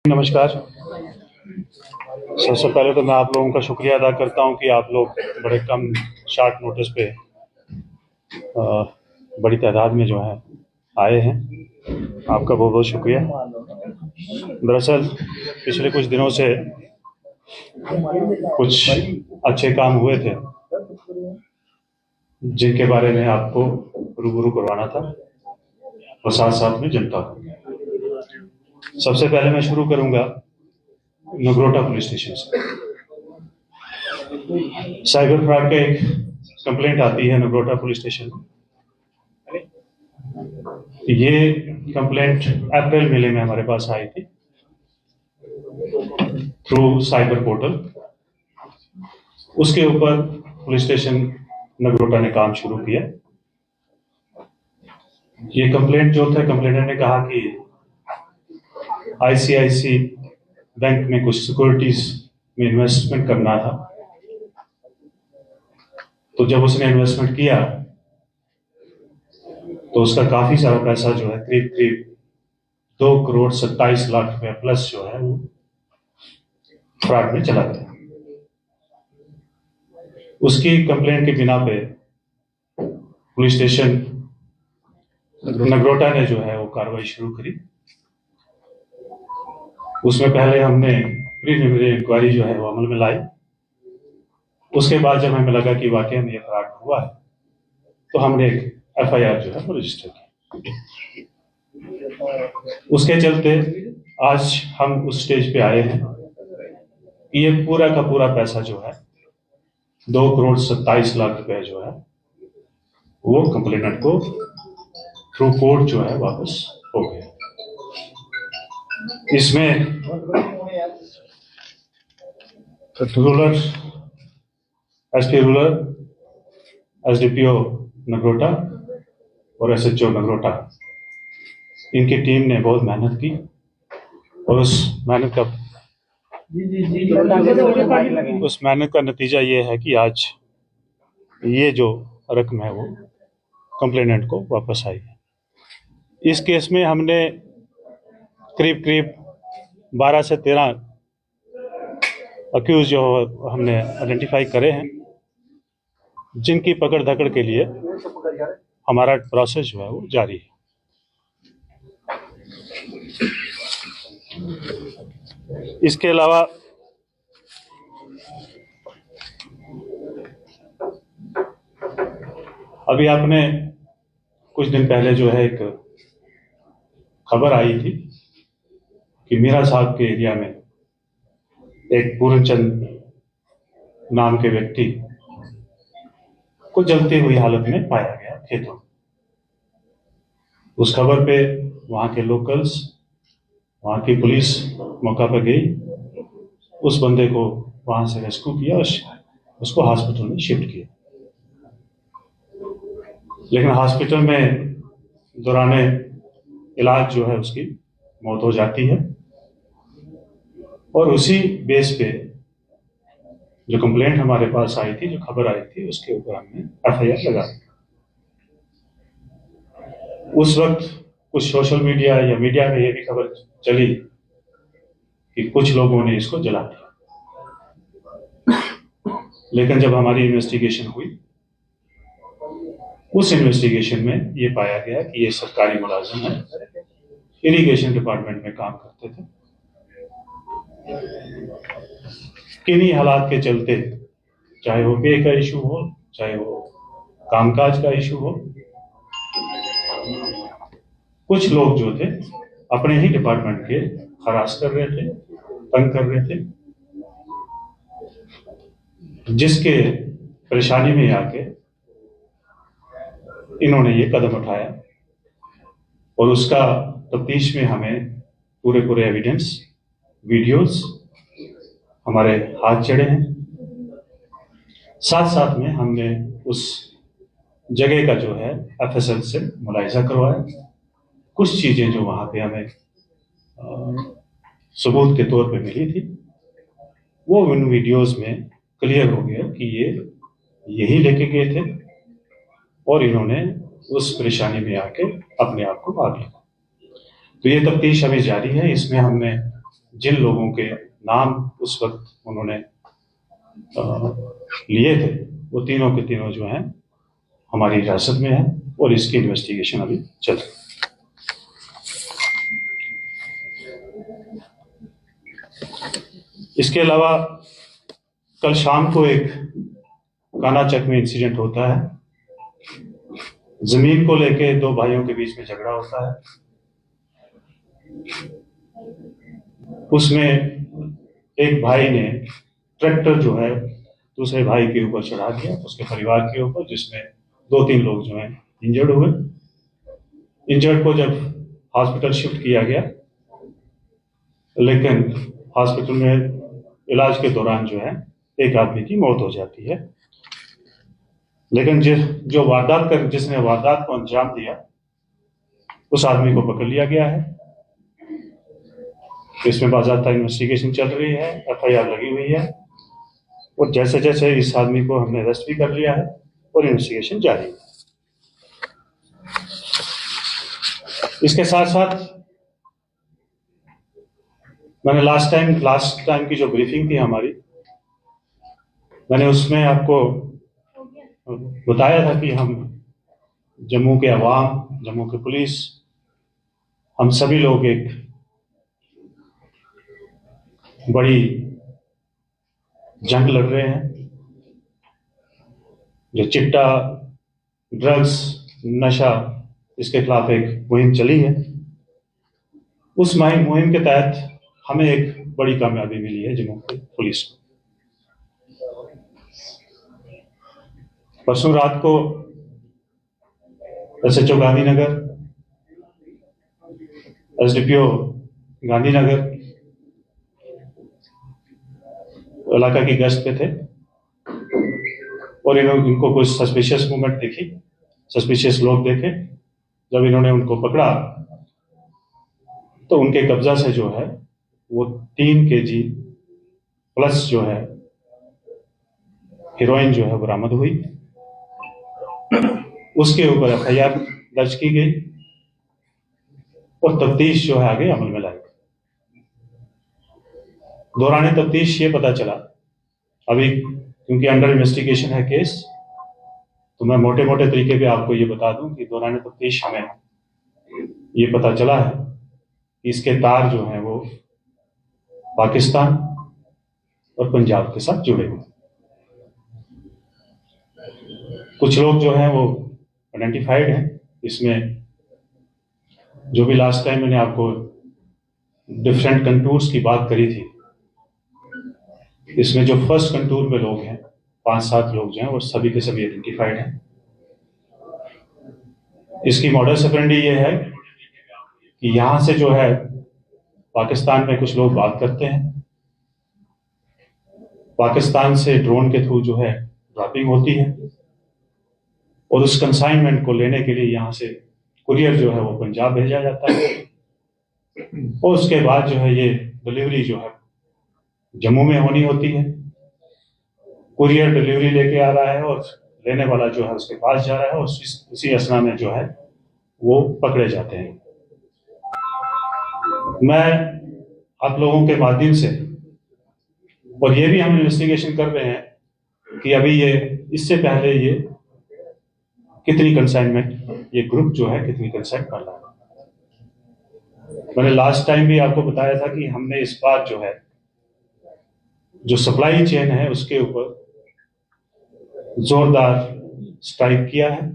नमस्कार। सबसे पहले तो मैं आप लोगों का शुक्रिया अदा करता हूं कि आप लोग बड़े कम शॉर्ट नोटिस पे बड़ी तादाद में जो है आए हैं। आपका बहुत बहुत शुक्रिया। दरअसल पिछले कुछ दिनों से कुछ अच्छे काम हुए थे जिनके बारे में आपको रूबरू करवाना था और साथ साथ में जनता को। सबसे पहले मैं शुरू करूंगा नगरोटा पुलिस स्टेशन से। साइबर फ्रॉड का एक कंप्लेंट आती है नगरोटा पुलिस स्टेशन में। ये कंप्लेंट अप्रैल महीने में हमारे पास आई थी थ्रू साइबर पोर्टल। उसके ऊपर पुलिस स्टेशन नगरोटा ने काम शुरू किया। ये कंप्लेंट जो था, कंप्लेनेंट ने कहा कि आईसीआईसी बैंक में कुछ सिक्योरिटीज में इन्वेस्टमेंट करना था। तो जब उसने इन्वेस्टमेंट किया तो उसका काफी सारा पैसा जो है करीब 2,27,00,000 रुपया प्लस जो है वो फ्रॉड में चला गया। उसकी कंप्लेंट के बिना पे पुलिस स्टेशन नगरोटा ने जो है वो कार्रवाई शुरू करी। उसमें पहले हमने प्रीलिमिनरी इंक्वायरी जो है वो अमल में लाई। उसके बाद जब हमें लगा कि वाकई में ये फ्रॉड हुआ है तो हमने एक एफआईआर जो है वो रजिस्टर की। उसके चलते आज हम उस स्टेज पे आए हैं। ये पूरा का पूरा पैसा जो है 2,27,00,000 रुपए जो है वो कंप्लेनेंट को थ्रू कोर्ट जो है वापस हो गया। इसमें rural SP rural, SDPO Nagrota और एसएचओ नगरोटा, इनकी टीम ने बहुत मेहनत की और उस मेहनत का नतीजा ये है कि आज ये जो रकम है वो कंप्लेनेंट को वापस आई है। इस केस में हमने करीब 12 से 13 अक्यूज जो हमने आइडेंटिफाई करे हैं, जिनकी पकड़ धकड़ के लिए हमारा प्रोसेस जो है वो जारी है। इसके अलावा अभी आपने कुछ दिन पहले जो है एक खबर आई थी कि मीरा साहब के एरिया में एक पूर्णचंद नाम के व्यक्ति को जलती हुई हालत में पाया गया खेतों। उस खबर पे वहां के लोकल्स, वहां की पुलिस मौका पर गई, उस बंदे को वहां से रेस्क्यू किया और उसको हॉस्पिटल में शिफ्ट किया। लेकिन हॉस्पिटल में दौराने इलाज जो है उसकी मौत हो जाती है और उसी बेस पे जो कंप्लेंट हमारे पास आई थी, जो खबर आई थी, उसके ऊपर हमने एफआईआर लगा दी। उस वक्त कुछ सोशल मीडिया या मीडिया में ये भी खबर चली कि कुछ लोगों ने इसको जला दिया। लेकिन जब हमारी इन्वेस्टिगेशन हुई, उस इन्वेस्टिगेशन में ये पाया गया कि ये सरकारी मुलाजिम है, इरिगेशन डिपार्टमेंट में काम करते थे। किन्हीं हालात के चलते, चाहे वो पे का इशू हो, चाहे वो कामकाज का इशू हो, कुछ लोग जो थे अपने ही डिपार्टमेंट के हरास कर रहे थे, तंग कर रहे थे, जिसके परेशानी में आके इन्होंने ये कदम उठाया और उसका तफ्तीश में हमें पूरे एविडेंस, वीडियोस हमारे हाथ चढ़े हैं। साथ साथ में हमने उस जगह का जो है एफएसएल से मुलाहिजा करवाया। कुछ चीजें जो वहां पे हमें सबूत के तौर पे मिली थी, वो उन वीडियोस में क्लियर हो गया कि ये यही लेके गए थे और इन्होंने उस परेशानी में आके अपने आप को भाग लिया। तो ये तफ्तीश अभी जारी है। इसमें हमने जिन लोगों के नाम उस वक्त उन्होंने लिए थे, वो तीनों के तीनों जो हैं हमारी हिरासत में है और इसकी इन्वेस्टिगेशन अभी चल रही है। इसके अलावा कल शाम को एक कानाचक में इंसिडेंट होता है। जमीन को लेके दो भाइयों के बीच में झगड़ा होता है। उसमें एक भाई ने ट्रैक्टर जो है दूसरे भाई के ऊपर चढ़ा दिया, उसके परिवार के ऊपर, जिसमें 2-3 लोग जो हैं इंजर्ड हुए। इंजर्ड को जब हॉस्पिटल शिफ्ट किया गया, लेकिन हॉस्पिटल में इलाज के दौरान जो है एक आदमी की मौत हो जाती है। लेकिन जिसने वारदात को अंजाम दिया, उस आदमी को पकड़ लिया गया है। इसमें बाज़ाब्ता इन्वेस्टिगेशन चल रही है, FIR लगी हुई है और जैसे जैसे इस आदमी को हमने अरेस्ट भी कर लिया है और इन्वेस्टिगेशन जारी है। इसके साथ साथ मैंने लास्ट टाइम की जो ब्रीफिंग थी हमारी, मैंने उसमें आपको बताया था कि हम जम्मू के अवाम, जम्मू के पुलिस, हम सभी लोग एक बड़ी जंग लड़ रहे हैं। जो चिट्टा, ड्रग्स, नशा, इसके खिलाफ एक मुहिम चली है। उस मुहिम के तहत हमें एक बड़ी कामयाबी मिली है जम्मू की पुलिस को। परसों रात को SHO गांधीनगर, SDPO गांधीनगर इलाका की गश्त पे थे और इनको कुछ सस्पिशियस मूवमेंट दिखी, सस्पिशियस लोग देखे। जब इन्होंने उनको पकड़ा तो उनके कब्जा से जो है वो 3 kg प्लस जो है हेरोइन जो है बरामद हुई। उसके ऊपर FIR दर्ज की गई और तफ्तीश जो है आगे अमल में लाई। दौरान तफ्तीश ये पता चला, अभी क्योंकि अंडर इन्वेस्टिगेशन है केस, तो मैं मोटे मोटे तरीके पे आपको ये बता दूं कि दौरान तफ्तीश हमें ये पता चला है कि इसके तार जो हैं वो पाकिस्तान और पंजाब के साथ जुड़े हुए। कुछ लोग जो हैं वो आइडेंटिफाइड हैं। इसमें जो भी लास्ट टाइम मैंने आपको डिफरेंट कंटूर्स की बात करी थी, इसमें जो फर्स्ट कंटूर में लोग हैं, 5-7 लोग जो हैं वो सभी के सभी आइडेंटिफाइड हैं। इसकी मॉडस ऑपरेंडी ये है कि यहां से जो है पाकिस्तान में कुछ लोग बात करते हैं, पाकिस्तान से ड्रोन के थ्रू जो है ड्रॉपिंग होती है और उस कंसाइनमेंट को लेने के लिए यहां से कुरियर जो है वो पंजाब भेजा जाता है और उसके बाद जो है ये डिलीवरी जो है जम्मू में होनी होती है। कुरियर डिलीवरी लेके आ रहा है और लेने वाला जो है उसके पास जा रहा है और उसी असना में जो है वो पकड़े जाते हैं। मैं आप लोगों के माध्यम से, और ये भी हम इन्वेस्टिगेशन कर रहे हैं कि अभी ये इससे पहले ये कितनी कंसाइनमेंट, ये ग्रुप जो है कितनी कंसाइन कर रहा है। मैंने लास्ट टाइम भी आपको बताया था कि हमने इस बार जो है जो सप्लाई चेन है उसके ऊपर जोरदार स्ट्राइक किया है।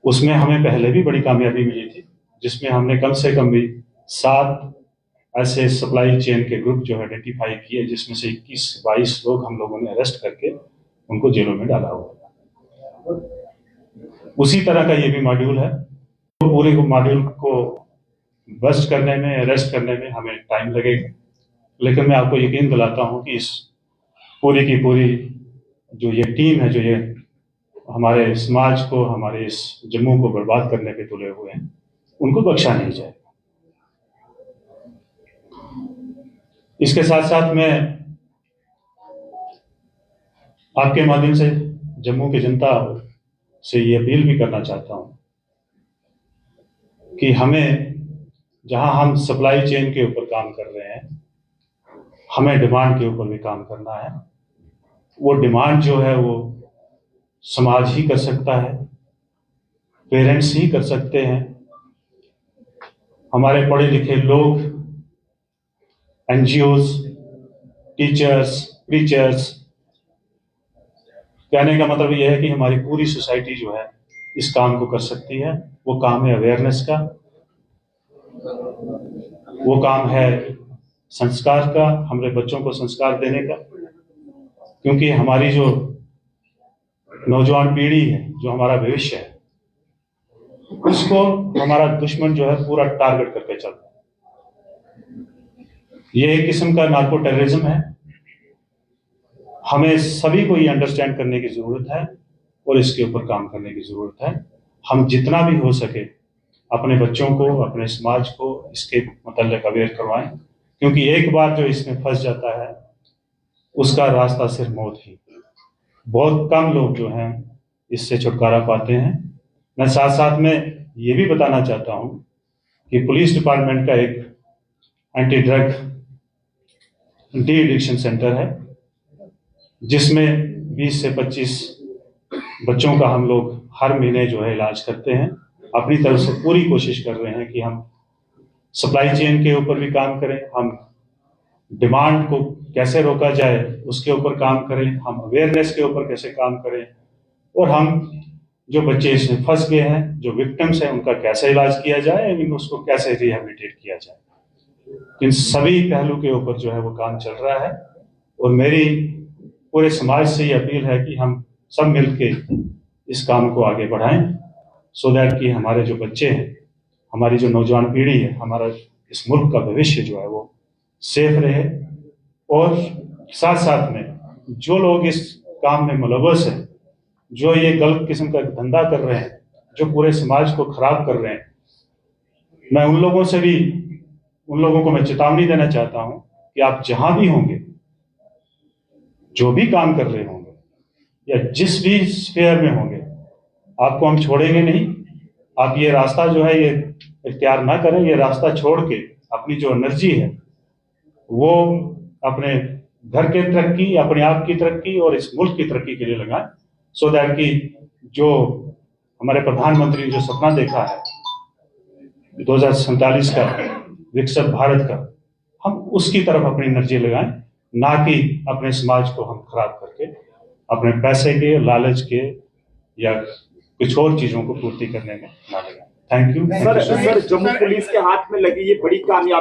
उसमें हमें पहले भी बड़ी कामयाबी मिली थी, जिसमें हमने कम से कम भी 7 ऐसे सप्लाई चेन के ग्रुप जो है आइडेंटिफाई किए, जिसमें से 21-22 लोग हम लोगों ने अरेस्ट करके उनको जेलों में डाला हुआ। उसी तरह का ये भी मॉड्यूल है। तो पूरे मॉड्यूल को बस्ट करने में, अरेस्ट करने में हमें टाइम लगेगा, लेकिन मैं आपको यकीन दिलाता हूं कि इस पूरी की पूरी जो ये टीम है, जो ये हमारे समाज को, हमारे इस जम्मू को बर्बाद करने पे तुले हुए हैं, उनको बख्शा नहीं जाएगा। इसके साथ साथ मैं आपके माध्यम से जम्मू की जनता से ये अपील भी करना चाहता हूं कि हमें जहां हम सप्लाई चेन के ऊपर काम कर रहे हैं, हमें डिमांड के ऊपर भी काम करना है। वो डिमांड जो है वो समाज ही कर सकता है, पेरेंट्स ही कर सकते हैं, हमारे पढ़े लिखे लोग, एनजीओज, टीचर्स, प्रीचर्स। कहने का मतलब यह है कि हमारी पूरी सोसाइटी जो है इस काम को कर सकती है। वो काम है अवेयरनेस का, वो काम है संस्कार का, हमारे बच्चों को संस्कार देने का। क्योंकि हमारी जो नौजवान पीढ़ी है, जो हमारा भविष्य है, उसको हमारा दुश्मन जो है पूरा टारगेट करके चलता है। ये एक किस्म का नार्को टेररिज्म है। हमें सभी को ये अंडरस्टैंड करने की जरूरत है और इसके ऊपर काम करने की जरूरत है। हम जितना भी हो सके अपने बच्चों को, अपने समाज को इसके मतलब अवेयर करवाएं, क्योंकि एक बार जो इसमें फंस जाता है उसका रास्ता सिर्फ मौत ही। बहुत कम लोग जो हैं इससे छुटकारा पाते हैं। मैं साथ साथ में ये भी बताना चाहता हूं कि पुलिस डिपार्टमेंट का एक anti drug de addiction centre है, जिसमें 20 से 25 बच्चों का हम लोग हर महीने जो है इलाज करते हैं। अपनी तरफ से पूरी कोशिश कर रहे हैं कि हम सप्लाई चेन के ऊपर भी काम करें, हम डिमांड को कैसे रोका जाए उसके ऊपर काम करें, हम अवेयरनेस के ऊपर कैसे काम करें, और हम जो बच्चे इसमें फंस गए हैं, जो विक्टिम्स हैं, उनका कैसे इलाज किया जाए, उसको कैसे रिहेबिलिटेट किया जाए। इन सभी पहलू के ऊपर जो है वो काम चल रहा है। और मेरी पूरे समाज से ये अपील है कि हम सब मिलके इस काम को आगे बढ़ाएं, सो दैट कि हमारे जो बच्चे हैं, हमारी जो नौजवान पीढ़ी है, हमारा इस मुल्क का भविष्य जो है वो सेफ रहे। और साथ साथ में जो लोग इस काम में मुलव्वस हैं, जो ये गलत किस्म का धंधा कर रहे हैं, जो पूरे समाज को खराब कर रहे हैं, मैं उन लोगों को मैं चेतावनी देना चाहता हूं कि आप जहां भी होंगे, जो भी काम कर रहे होंगे, या जिस भी स्फीयर में होंगे, आपको हम छोड़ेंगे नहीं। आप ये रास्ता जो है ये इख्तियार ना करें। ये रास्ता छोड़ के अपनी जो एनर्जी है वो अपने घर की तरक्की, अपने आप की तरक्की और इस मुल्क की तरक्की के लिए लगाएं, सो दैट कि जो हमारे प्रधानमंत्री ने जो सपना देखा है 2047 का विकसित भारत का, हम उसकी तरफ अपनी एनर्जी लगाएं, ना कि अपने समाज को हम खराब करके अपने पैसे के, लालच के या कुछ और चीजों को पूर्ति करने में ना लगाएं। Thank you. Sir, Jammu police के हाथ में लगी ये बड़ी कामयाबी